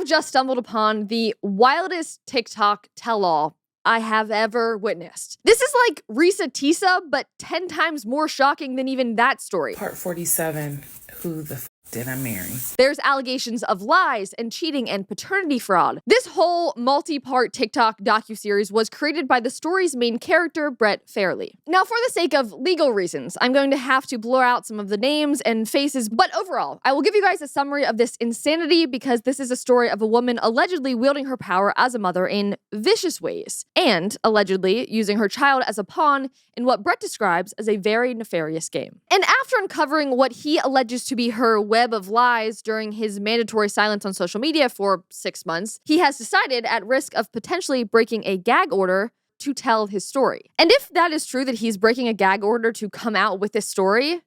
have just stumbled upon the wildest TikTok tell-all I have ever witnessed. This is like Risa Tisa, but 10 times more shocking than even that story. Part 47, who the did I marry? There's allegations of lies and cheating and paternity fraud. This whole multi-part TikTok docuseries was created by the story's main character, Brett Fairley. Now, for the sake of legal reasons, I'm going to have to blur out some of the names and faces, but overall, I will give you guys a summary of this insanity because this is a story of a woman allegedly wielding her power as a mother in vicious ways, and allegedly using her child as a pawn in what Brett describes as a very nefarious game. And after uncovering what he alleges to be her web of lies during his mandatory silence on social media for 6 months, he has decided, at risk of potentially breaking a gag order, to tell his story. And if that is true, that he's breaking a gag order to come out with this story,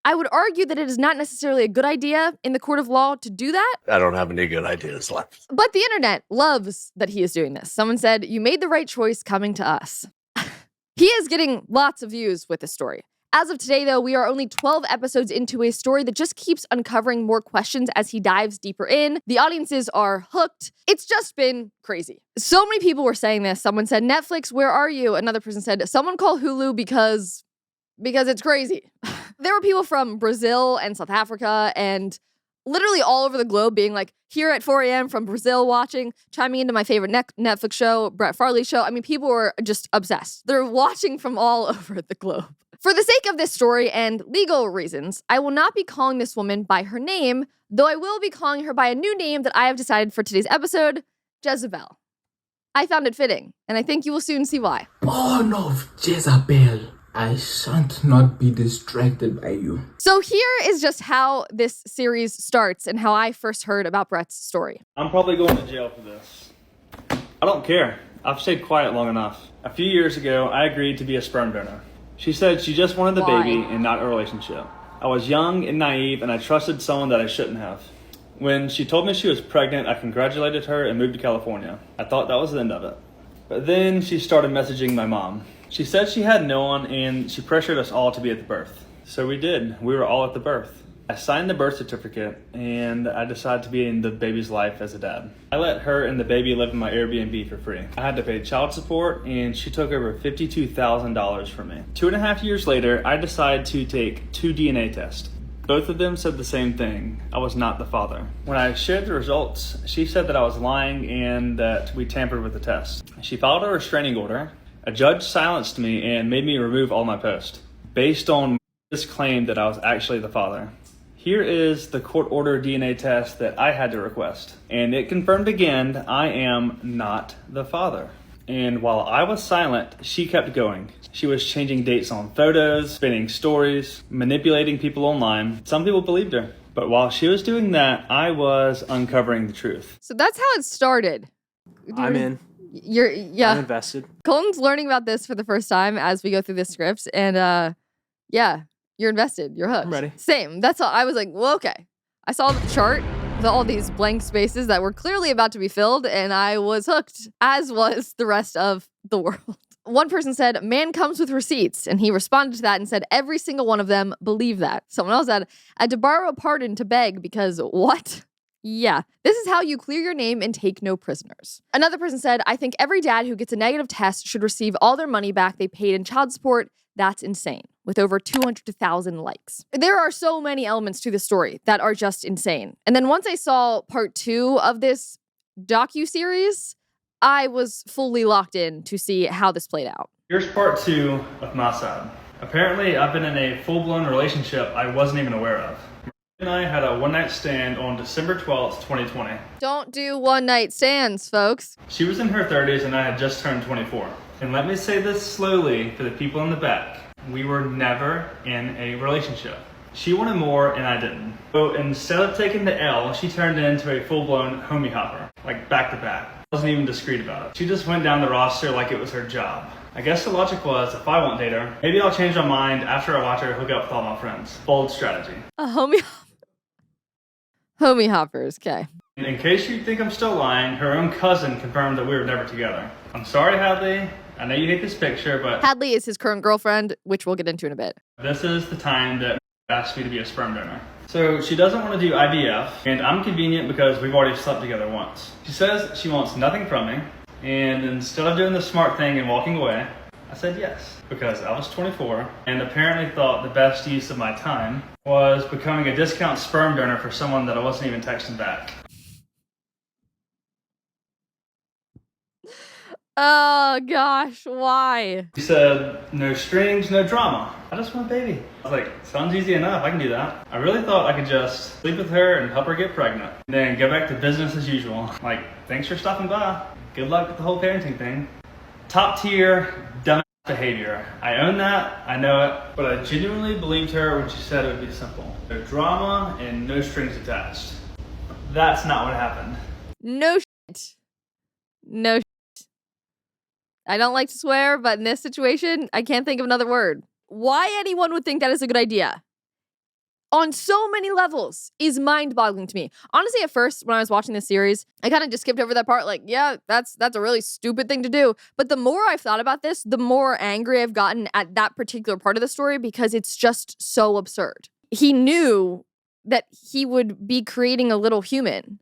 I would argue that it is not necessarily a good idea in the court of law to do that. I don't have any good ideas left. But the internet loves that he is doing this. Someone said, "You made the right choice coming to us." He is getting lots of views with this story. As of today, though, we are only 12 episodes into a story that just keeps uncovering more questions as he dives deeper in. The audiences are hooked. It's just been crazy. So many people were saying this. Someone said, "Netflix, where are you?" Another person said, "Someone call Hulu because it's crazy." There were people from Brazil and South Africa and literally all over the globe being like, here at 4 a.m. from Brazil watching, chiming into my favorite Netflix show, Brett Farley show. I mean, people were just obsessed. They're watching from all over the globe. For the sake of this story and legal reasons, I will not be calling this woman by her name, though I will be calling her by a new name that I have decided for today's episode, Jezebel. I found it fitting, and I think you will soon see why. Born of Jezebel, I shan't not be distracted by you. So here is just how this series starts and how I first heard about Brett's story. I'm probably going to jail for this. I don't care. I've stayed quiet long enough. A few years ago, I agreed to be a sperm donor. She said she just wanted the Why? baby and not a relationship. I was young and naive, and I trusted someone that I shouldn't have. When she told me she was pregnant, I congratulated her and moved to California. I thought that was the end of it. But then she started messaging my mom. She said she had no one, and she pressured us all to be at the birth. So we did. We were all at the birth. I signed the birth certificate, and I decided to be in the baby's life as a dad. I let her and the baby live in my Airbnb for free. I had to pay child support, and she took over $52,000 from me. 2.5 years later, I decided to take 2 DNA tests. Both of them said the same thing. I was not the father. When I shared the results, she said that I was lying and that we tampered with the test. She filed a restraining order. A judge silenced me and made me remove all my posts based on this claim that I was actually the father. Here is the court-ordered DNA test that I had to request, and it confirmed again I am not the father. And while I was silent, she kept going. She was changing dates on photos, spinning stories, manipulating people online. Some people believed her. But while she was doing that, I was uncovering the truth. So that's how it started. I'm in. I'm invested. Colton's learning about this for the first time as we go through this script, and you're invested. You're hooked. I'm ready. Same. That's all. I was like, well, okay. I saw the chart, all these blank spaces that were clearly about to be filled, and I was hooked, as was the rest of the world. One person said, "Man comes with receipts," and he responded to that and said, "Every single one of them believe that." Someone else said, "I had to borrow a pardon to beg because what?" Yeah, this is how you clear your name and take no prisoners. Another person said, "I think every dad who gets a negative test should receive all their money back they paid in child support. That's insane," with over 200,000 likes. There are so many elements to the story that are just insane. And then once I saw part 2 of this docuseries, I was fully locked in to see how this played out. Here's part 2 of my side. Apparently, I've been in a full-blown relationship I wasn't even aware of. And I had a one-night stand on December 12th, 2020. Don't do one-night stands, folks. She was in her 30s and I had just turned 24. And let me say this slowly for the people in the back. We were never in a relationship. She wanted more and I didn't. So instead of taking the L, she turned into a full-blown homie hopper, like back to back. I wasn't even discreet about it. She just went down the roster like it was her job. I guess the logic was, if I won't date her, maybe I'll change my mind after I watch her hook up with all my friends. Bold strategy. A homie hoppers, okay. In case you think I'm still lying, her own cousin confirmed that we were never together. I'm sorry, Hadley. I know you hate this picture, but Hadley is his current girlfriend, which we'll get into in a bit. this is the time that asked me to be a sperm donor. So she doesn't want to do IVF, and I'm convenient because we've already slept together once. She says she wants nothing from me, and instead of doing the smart thing and walking away, I said yes, because I was 24 and apparently thought the best use of my time was becoming a discount sperm donor for someone that I wasn't even texting back. Oh gosh, why? She said, no strings, no drama. I just want a baby. I was like, sounds easy enough, I can do that. I really thought I could just sleep with her and help her get pregnant, and then go back to business as usual. Like, thanks for stopping by. Good luck with the whole parenting thing. Top tier, dumb behavior. I own that, I know it, but I genuinely believed her when she said it would be simple. No drama and no strings attached. That's not what happened. No shit. No shit. I don't like to swear, but in this situation, I can't think of another word. Why anyone would think that is a good idea on so many levels is mind-boggling to me. Honestly, at first, when I was watching this series, I kind of just skipped over that part, like, yeah, that's a really stupid thing to do. But the more I've thought about this, the more angry I've gotten at that particular part of the story because it's just so absurd. He knew that he would be creating a little human,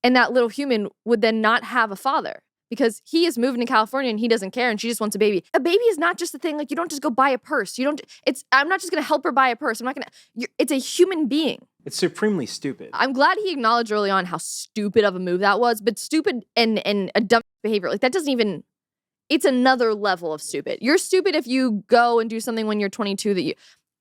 and that little human would then not have a father. Because he is moving to California and he doesn't care and she just wants a baby. A baby is not just a thing, like you don't just go buy a purse. I'm not just gonna help her buy a purse. It's a human being. It's supremely stupid. I'm glad he acknowledged early on how stupid of a move that was, but stupid and a dumb behavior, like that doesn't even, it's another level of stupid. You're stupid if you go and do something when you're 22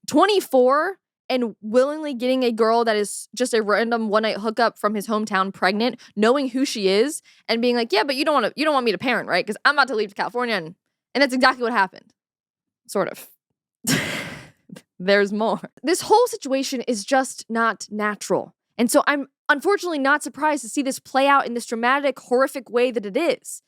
24 and willingly getting a girl that is just a random one-night hookup from his hometown pregnant, knowing who she is, and being like, yeah, but you don't want me to parent, right? Because I'm about to leave to California, and that's exactly what happened. Sort of. There's more. This whole situation is just not natural. And so I'm unfortunately not surprised to see this play out in this dramatic, horrific way that it is.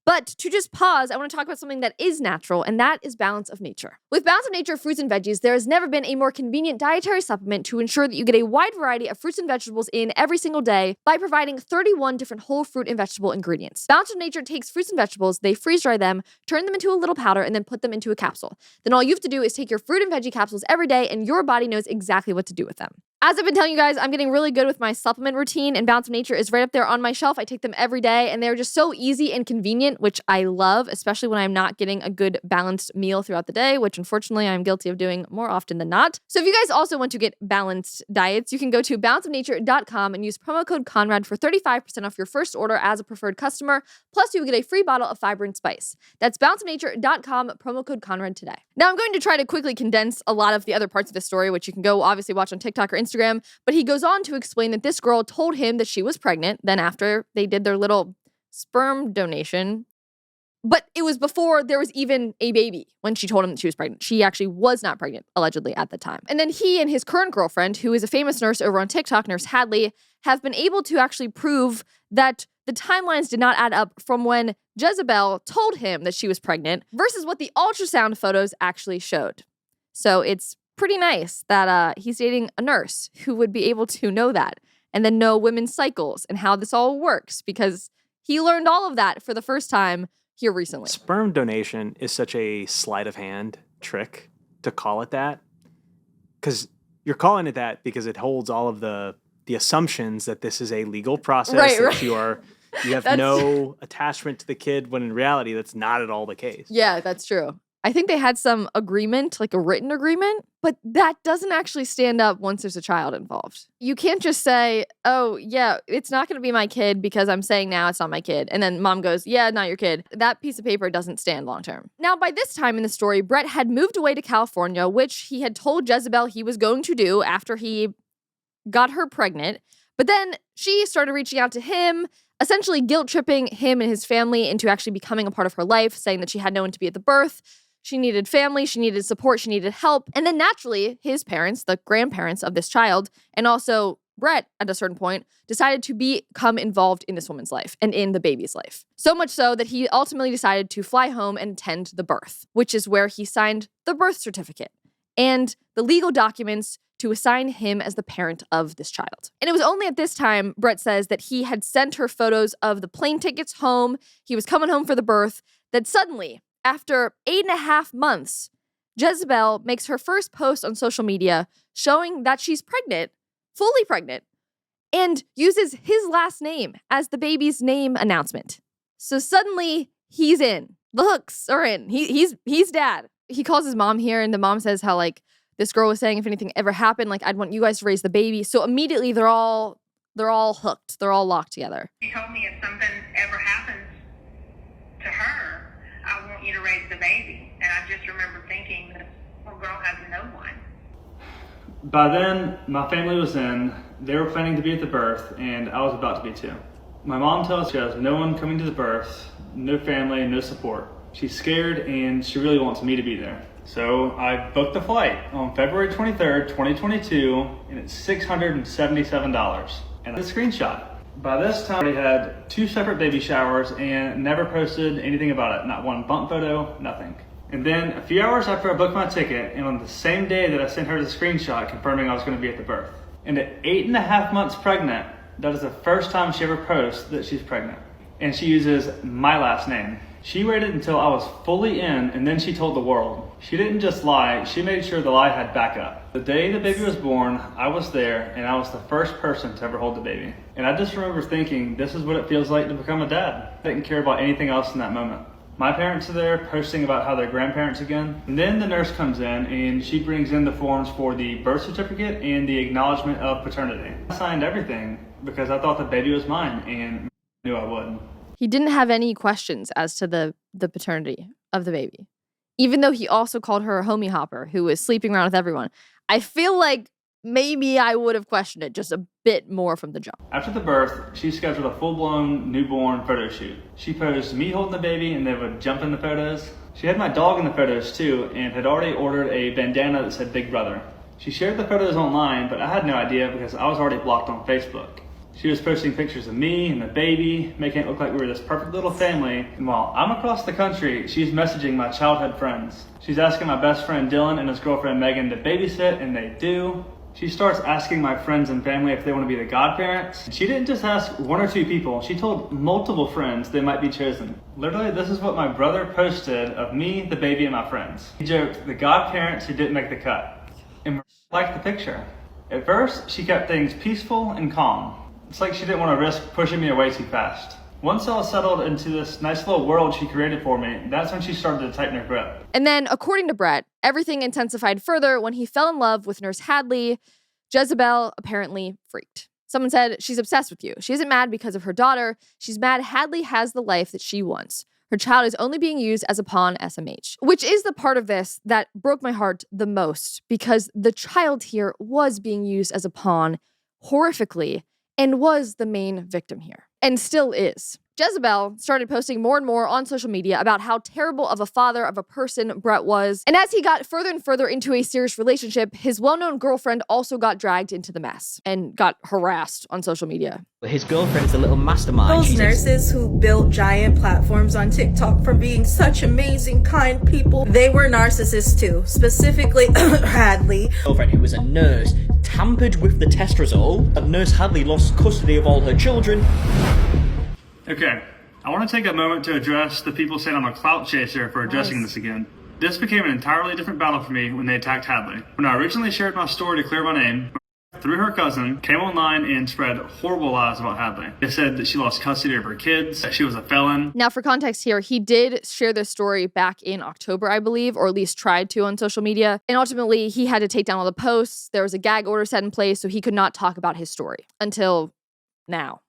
But to just pause, I want to talk about something that is natural, and that is Balance of Nature. With Balance of Nature fruits and veggies, there has never been a more convenient dietary supplement to ensure that you get a wide variety of fruits and vegetables in every single day by providing 31 different whole fruit and vegetable ingredients. Balance of Nature takes fruits and vegetables, they freeze dry them, turn them into a little powder, and then put them into a capsule. Then all you have to do is take your fruit and veggie capsules every day, and your body knows exactly what to do with them. As I've been telling you guys, I'm getting really good with my supplement routine, and Balance of Nature is right up there on my shelf. I take them every day, and they're just so easy and convenient, which I love, especially when I'm not getting a good balanced meal throughout the day, which unfortunately I'm guilty of doing more often than not. So if you guys also want to get balanced diets, you can go to balanceofnature.com and use promo code Conrad for 35% off your first order as a preferred customer, plus you will get a free bottle of Fiber and Spice. That's balanceofnature.com, promo code Conrad today. Now I'm going to try to quickly condense a lot of the other parts of this story, which you can go obviously watch on TikTok or Instagram, but he goes on to explain that this girl told him that she was pregnant, then after they did their little sperm donation, but it was before there was even a baby when she told him that she was pregnant. She actually was not pregnant, allegedly, at the time. And then he and his current girlfriend, who is a famous nurse over on TikTok, Nurse Hadley, have been able to actually prove that the timelines did not add up from when Jezebel told him that she was pregnant versus what the ultrasound photos actually showed. So it's pretty nice that he's dating a nurse who would be able to know that and then know women's cycles and how this all works, because he learned all of that for the first time here recently. Sperm donation is such a sleight of hand trick to call it that, because you're calling it that because it holds all of the assumptions that this is a legal process, that you have no attachment to the kid, when in reality that's not at all the case. Yeah, that's true. I think they had some agreement, like a written agreement, but that doesn't actually stand up once there's a child involved. You can't just say, oh, yeah, it's not going to be my kid because I'm saying now it's not my kid. And then mom goes, yeah, not your kid. That piece of paper doesn't stand long term. Now, by this time in the story, Brett had moved away to California, which he had told Jezebel he was going to do after he got her pregnant. But then she started reaching out to him, essentially guilt-tripping him and his family into actually becoming a part of her life, saying that she had no one to be at the birth. She needed family, she needed support, she needed help. And then naturally, his parents, the grandparents of this child, and also Brett at a certain point, decided to become involved in this woman's life and in the baby's life. So much so that he ultimately decided to fly home and attend the birth, which is where he signed the birth certificate and the legal documents to assign him as the parent of this child. And it was only at this time, Brett says, that he had sent her photos of the plane tickets home, he was coming home for the birth, that suddenly, after 8.5 months, Jezebel makes her first post on social media showing that she's pregnant fully pregnant, and uses his last name as the baby's name announcement. So suddenly he's in. The hooks are in. He's dad. He calls his mom here, and the mom says how like this girl was saying if anything ever happened, like I'd want you guys to raise the baby. So immediately they're all hooked. They're all locked together. She told me if something ever happens to her, I want you to raise the baby. And I just remember thinking that poor girl has no one. By then, my family was in. They were planning to be at the birth, and I was about to be too. My mom tells us she has no one coming to the birth, no family, no support. She's scared, and she really wants me to be there. So I booked the flight on February 23rd, 2022, and it's $677. And a screenshot. By this time, we had 2 separate baby showers and never posted anything about it. Not one bump photo, nothing. And then a few hours after I booked my ticket, and on the same day that I sent her the screenshot confirming I was going to be at the birth. And at 8.5 months pregnant, that is the first time she ever posts that she's pregnant. And she uses my last name. She waited until I was fully in, and then she told the world. She didn't just lie, she made sure the lie had backup. The day the baby was born, I was there, and I was the first person to ever hold the baby. And I just remember thinking, this is what it feels like to become a dad. I didn't care about anything else in that moment. My parents are there posting about how they're grandparents again. And then the nurse comes in and she brings in the forms for the birth certificate and the acknowledgement of paternity. I signed everything because I thought the baby was mine and knew I would. He didn't have any questions as to the paternity of the baby, even though he also called her a homie hopper who was sleeping around with everyone. I feel like maybe I would have questioned it just a bit more from the jump. After the birth, she scheduled a full-blown newborn photo shoot. She posed me holding the baby and they would jump in the photos. She had my dog in the photos too and had already ordered a bandana that said Big Brother. She shared the photos online, but I had no idea because I was already blocked on Facebook. She was posting pictures of me and the baby, making it look like we were this perfect little family. And while I'm across the country, she's messaging my childhood friends. She's asking my best friend Dylan and his girlfriend Megan to babysit, and they do. She starts asking my friends and family if they want to be the godparents. She didn't just ask 1 or 2 people, she told multiple friends they might be chosen. Literally, this is what my brother posted of me, the baby, and my friends. He joked, the godparents who didn't make the cut. And liked the picture. At first, she kept things peaceful and calm. It's like she didn't want to risk pushing me away too fast. Once I was settled into this nice little world she created for me, that's when she started to tighten her grip. And then, according to Brett, everything intensified further when he fell in love with Nurse Hadley. Jezebel apparently freaked. Someone said, she's obsessed with you. She isn't mad because of her daughter. She's mad Hadley has the life that she wants. Her child is only being used as a pawn SMH, which is the part of this that broke my heart the most because the child here was being used as a pawn horrifically and was the main victim here, and still is. Jezebel started posting more and more on social media about how terrible of a father of a person Brett was, and as he got further and further into a serious relationship, his well-known girlfriend also got dragged into the mess and got harassed on social media. His girlfriend's a little mastermind. Those nurses who built giant platforms on TikTok from being such amazing, kind people, they were narcissists too, specifically Hadley. Girlfriend who was a nurse tampered with the test result, and Nurse Hadley lost custody of all her children. Okay, I want to take a moment to address the people saying I'm a clout chaser for addressing this again. This became an entirely different battle for me when they attacked Hadley. When I originally shared my story to clear my name, through her cousin, came online and spread horrible lies about Hadley. They said that she lost custody of her kids, that she was a felon. Now, for context here, he did share this story back in October, I believe, or at least tried to on social media. And ultimately, he had to take down all the posts. There was a gag order set in place, so he could not talk about his story until now,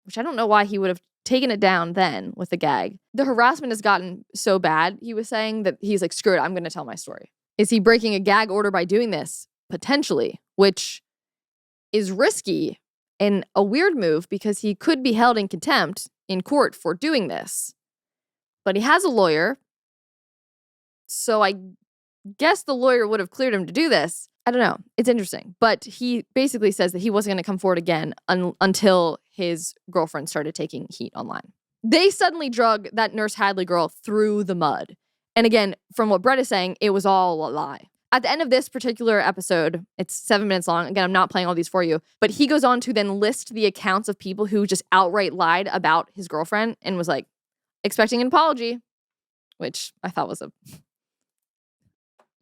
which I don't know why he would have taken it down then with the gag. The harassment has gotten so bad, he was saying, that he's like, screw it, I'm going to tell my story. Is he breaking a gag order by doing this? Potentially, which is risky and a weird move because he could be held in contempt in court for doing this. But he has a lawyer, so I guess the lawyer would have cleared him to do this. I don't know. It's interesting. But he basically says that he wasn't going to come forward again until his girlfriend started taking heat online. They suddenly drug that Nurse Hadley girl through the mud. And again, from what Brett is saying, it was all a lie. At the end of this particular episode, it's 7 minutes long. Again, I'm not playing all these for you. But he goes on to then list the accounts of people who just outright lied about his girlfriend and was like, expecting an apology, which I thought was a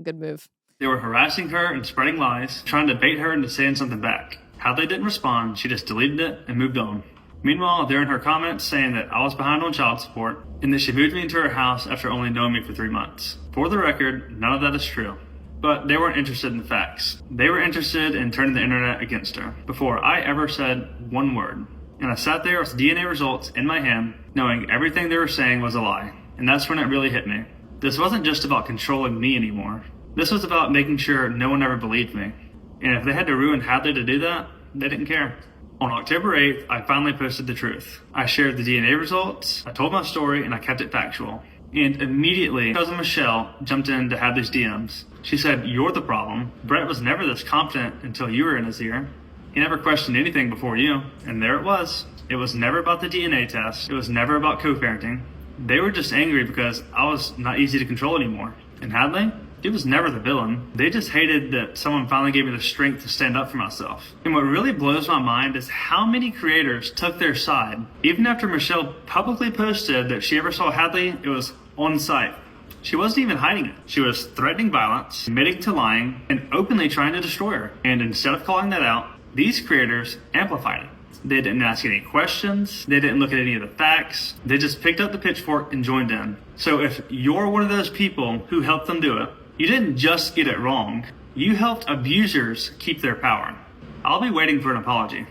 good move. They were harassing her and spreading lies, trying to bait her into saying something back. Hadley didn't respond. She just deleted it and moved on. Meanwhile, they're in her comments saying that I was behind on child support and that she moved me into her house after only knowing me for 3 months. For the record, none of that is true. But they weren't interested in the facts. They were interested in turning the internet against her before I ever said one word. And I sat there with DNA results in my hand, knowing everything they were saying was a lie. And that's when it really hit me. This wasn't just about controlling me anymore. This was about making sure no one ever believed me. And if they had to ruin Hadley to do that, they didn't care. On October 8th, I finally posted the truth. I shared the DNA results, I told my story, and I kept it factual. And immediately, cousin Michelle jumped in to Hadley's DMs. She said, "You're the problem. Brett was never this competent until you were in his ear. He never questioned anything before you." And there it was. It was never about the DNA test. It was never about co-parenting. They were just angry because I was not easy to control anymore. And Hadley? He was never the villain. They just hated that someone finally gave me the strength to stand up for myself. And what really blows my mind is how many creators took their side. Even after Michelle publicly posted that she ever saw Hadley, it was on site. She wasn't even hiding it. She was threatening violence, admitting to lying, and openly trying to destroy her. And instead of calling that out, these creators amplified it. They didn't ask any questions. They didn't look at any of the facts. They just picked up the pitchfork and joined in. So if you're one of those people who helped them do it, you didn't just get it wrong. You helped abusers keep their power. I'll be waiting for an apology.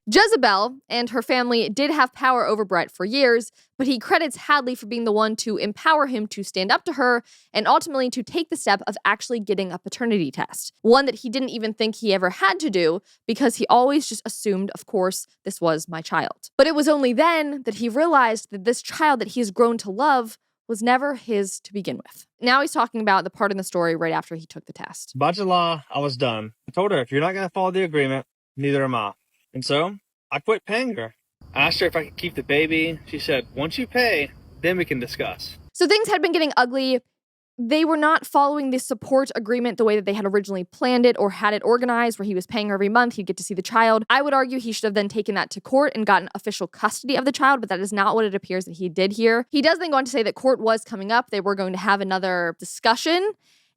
Jezebel and her family did have power over Brett for years, but he credits Hadley for being the one to empower him to stand up to her and ultimately to take the step of actually getting a paternity test. One that he didn't even think he ever had to do because he always just assumed, of course, this was my child. But it was only then that he realized that this child that he's grown to love was never his to begin with. Now he's talking about the part in the story right after he took the test. By July, I was done. I told her, if you're not going to follow the agreement, neither am I. And so, I quit paying her. I asked her if I could keep the baby. She said, once you pay, then we can discuss. So things had been getting ugly. They were not following the support agreement the way that they had originally planned it or had it organized, where he was paying her every month, he'd get to see the child. I would argue he should have then taken that to court and gotten official custody of the child, but that is not what it appears that he did here. He does then go on to say that court was coming up. They were going to have another discussion.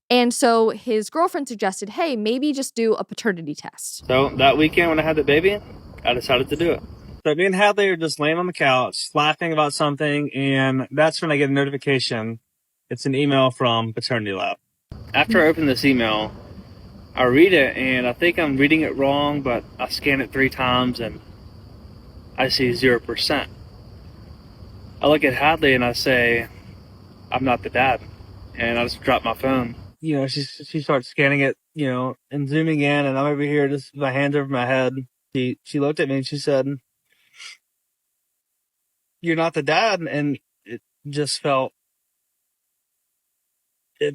And so his girlfriend suggested, hey, maybe just do a paternity test. So that weekend when I had the baby, I decided to do it. So me and Hadley are just laying on the couch, laughing about something, and that's when I get a notification. It's an email from Paternity Lab. After I open this email, I read it, and I think I'm reading it wrong, but I scan it 3 times, and I see 0%. I look at Hadley, and I say, I'm not the dad. And I just drop my phone. You know, she starts scanning it, you know, and zooming in, and I'm over here just with my hands over my head. She looked at me, and she said, you're not the dad, and it just felt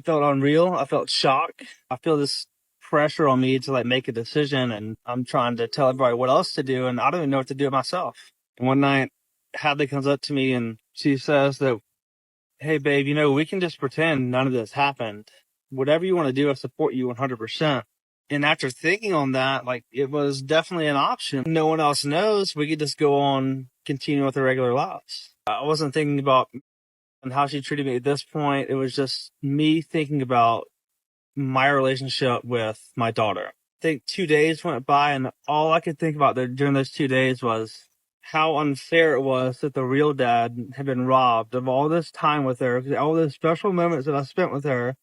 unreal. I felt shock. I feel this pressure on me to like make a decision, and I'm trying to tell everybody what else to do, and I don't even know what to do myself. And one night, Hadley comes up to me and she says that, hey babe, you know, we can just pretend none of this happened. Whatever you want to do, I support you 100%. And after thinking on that, like, it was definitely an option. No one else knows. We could just go on, continue with our regular lives. I wasn't thinking about and how she treated me at this point. It was just me thinking about my relationship with my daughter. I think 2 days went by, and all I could think about during those 2 days was how unfair it was that the real dad had been robbed of all this time with her, all those special moments that I spent with her.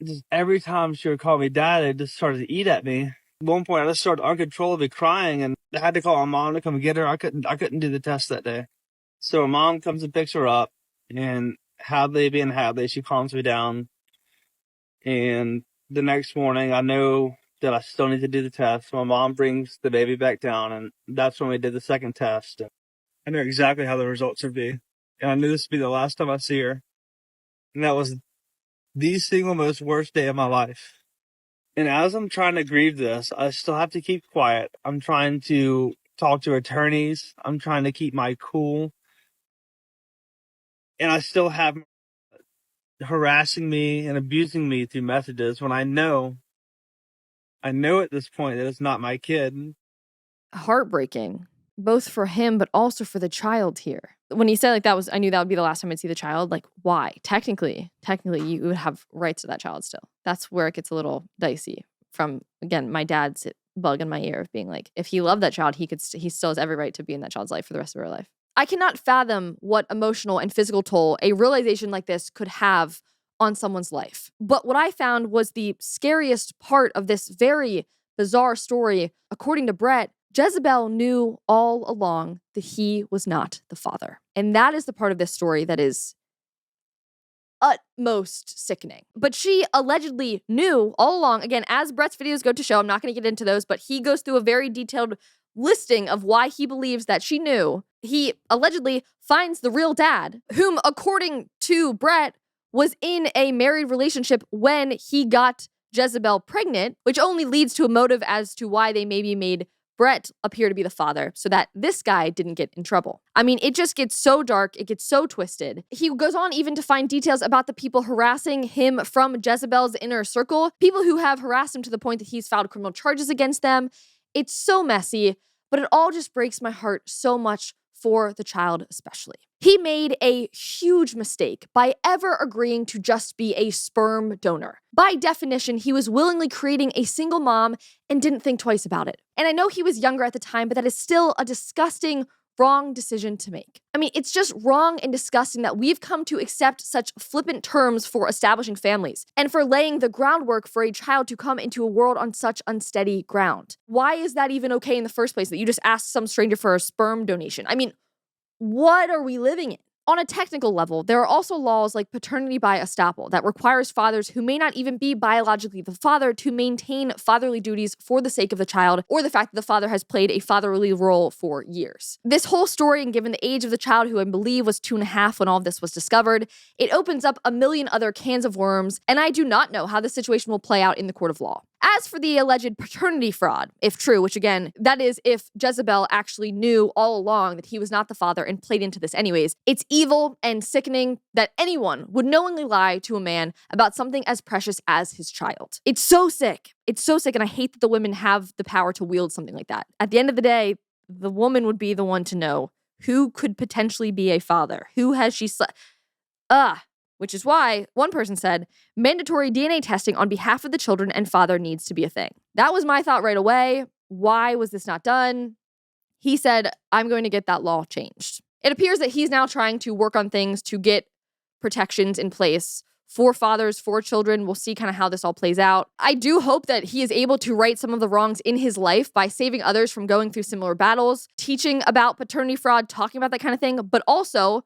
Just every time she would call me dad, it just started to eat at me. At one point, I just started uncontrollably crying, and I had to call my mom to come get her. I couldn't do the test that day. So mom comes and picks her up, and Hadley being Hadley, she calms me down. And the next morning, I know that I still need to do the test. My mom brings the baby back down, and that's when we did the second test. I knew exactly how the results would be, and I knew this would be the last time I see her. And that was the single most worst day of my life. And as I'm trying to grieve this, I still have to keep quiet. I'm trying to talk to attorneys. I'm trying to keep my cool. And I still have harassing me and abusing me through messages when I know at this point that it's not my kid. Heartbreaking, both for him, but also for the child here. When he said like that was, I knew that would be the last time I'd see the child. Like, why? Technically, you would have rights to that child still. That's where it gets a little dicey. From, again, my dad's bug in my ear of being like, if he loved that child, he still has every right to be in that child's life for the rest of her life. I cannot fathom what emotional and physical toll a realization like this could have on someone's life. But what I found was the scariest part of this very bizarre story. According to Brett, Jezebel knew all along that he was not the father. And that is the part of this story that is utmost sickening. But she allegedly knew all along, again, as Brett's videos go to show, I'm not going to get into those, but he goes through a very detailed listing of why he believes that she knew. He allegedly finds the real dad, whom, according to Brett, was in a married relationship when he got Jezebel pregnant, which only leads to a motive as to why they maybe made Brett appear to be the father so that this guy didn't get in trouble. I mean, it just gets so dark. It gets so twisted. He goes on even to find details about the people harassing him from Jezebel's inner circle, people who have harassed him to the point that he's filed criminal charges against them. It's so messy, but it all just breaks my heart so much for the child especially. He made a huge mistake by ever agreeing to just be a sperm donor. By definition, he was willingly creating a single mom and didn't think twice about it. And I know he was younger at the time, but that is still a disgusting, wrong decision to make. I mean, it's just wrong and disgusting that we've come to accept such flippant terms for establishing families and for laying the groundwork for a child to come into a world on such unsteady ground. Why is that even okay in the first place, that you just ask some stranger for a sperm donation? I mean, what are we living in? On a technical level, there are also laws like paternity by estoppel that requires fathers who may not even be biologically the father to maintain fatherly duties for the sake of the child, or the fact that the father has played a fatherly role for years. This whole story, and given the age of the child, who I believe was 2.5 when all of this was discovered, it opens up a million other cans of worms, and I do not know how the situation will play out in the court of law. As for the alleged paternity fraud, if true, which again, that is if Jezebel actually knew all along that he was not the father and played into this anyways, it's evil and sickening that anyone would knowingly lie to a man about something as precious as his child. It's so sick. It's so sick, and I hate that the women have the power to wield something like that. At the end of the day, the woman would be the one to know who could potentially be a father. Who has she slept? Which is why one person said, mandatory DNA testing on behalf of the children and father needs to be a thing. That was my thought right away. Why was this not done? He said, I'm going to get that law changed. It appears that he's now trying to work on things to get protections in place for fathers, for children. We'll see kind of how this all plays out. I do hope that he is able to right some of the wrongs in his life by saving others from going through similar battles, teaching about paternity fraud, talking about that kind of thing, but also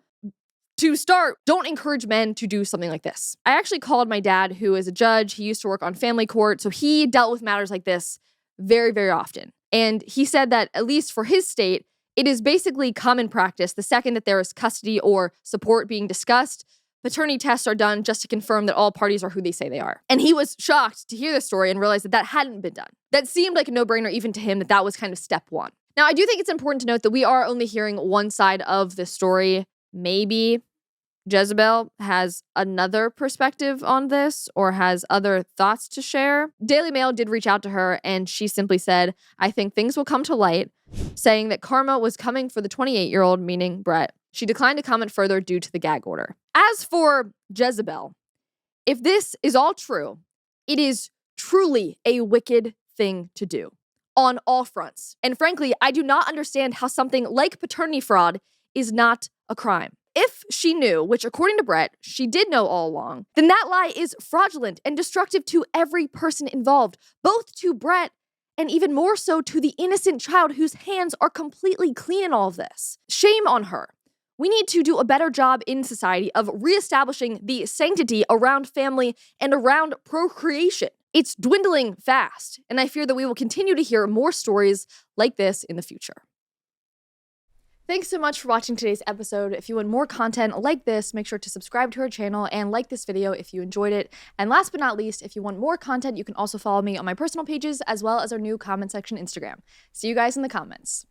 to start, don't encourage men to do something like this. I actually called my dad, who is a judge. He used to work on family court, so he dealt with matters like this very, very often. And he said that, at least for his state, it is basically common practice the second that there is custody or support being discussed, paternity tests are done just to confirm that all parties are who they say they are. And he was shocked to hear this story and realize that that hadn't been done. That seemed like a no-brainer even to him, that was kind of step one. Now, I do think it's important to note that we are only hearing one side of this story. Maybe Jezebel has another perspective on this or has other thoughts to share. Daily Mail did reach out to her, and she simply said, I think things will come to light, saying that karma was coming for the 28-year-old, meaning Brett. She declined to comment further due to the gag order. As for Jezebel, if this is all true, it is truly a wicked thing to do on all fronts. And frankly, I do not understand how something like paternity fraud is not a crime. If she knew, which according to Brett, she did know all along, then that lie is fraudulent and destructive to every person involved, both to Brett and even more so to the innocent child whose hands are completely clean in all of this. Shame on her. We need to do a better job in society of reestablishing the sanctity around family and around procreation. It's dwindling fast, and I fear that we will continue to hear more stories like this in the future. Thanks so much for watching today's episode. If you want more content like this, make sure to subscribe to our channel and like this video if you enjoyed it. And last but not least, if you want more content, you can also follow me on my personal pages as well as our new comment section Instagram. See you guys in the comments.